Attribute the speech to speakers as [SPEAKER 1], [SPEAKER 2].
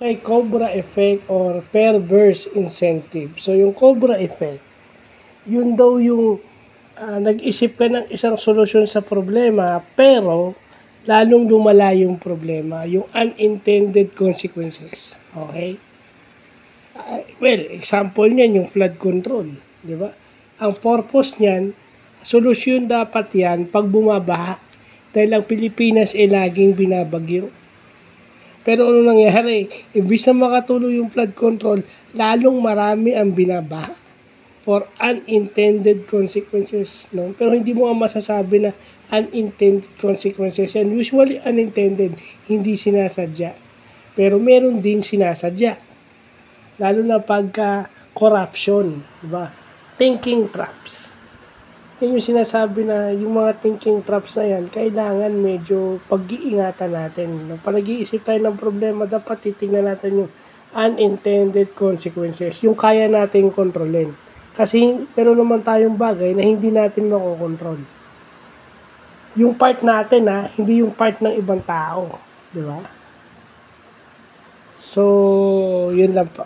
[SPEAKER 1] May Cobra effect or perverse incentive. So, yung Cobra effect, yun daw yung nag-isip ka ng isang solusyon sa problema, pero lalong lumala yung problema, yung unintended consequences. Okay? Well, example niyan yung flood control, di ba? Ang purpose niyan, solusyon dapat yan pag bumabaha. Dahil ang Pilipinas ay laging binabagyo. Pero ano nangyari? Imbis na makatuloy yung flood control, lalong marami ang binabaha for unintended consequences. No? Pero hindi mo masasabi na unintended consequences yan. Usually unintended, hindi sinasadya. Pero meron din sinasadya. Lalo na pagka corruption, diba? Thinking traps. Yan yung sinasabi na yung mga thinking traps na yan, kailangan medyo pag-iingatan natin. Pag nag-iisip tayo ng problema, dapat titingnan natin yung unintended consequences, yung kaya nating kontrolin. Kasi meron naman tayong bagay na hindi natin makokontrol. Yung part natin hindi yung part ng ibang tao. Di ba? So, yun lang po.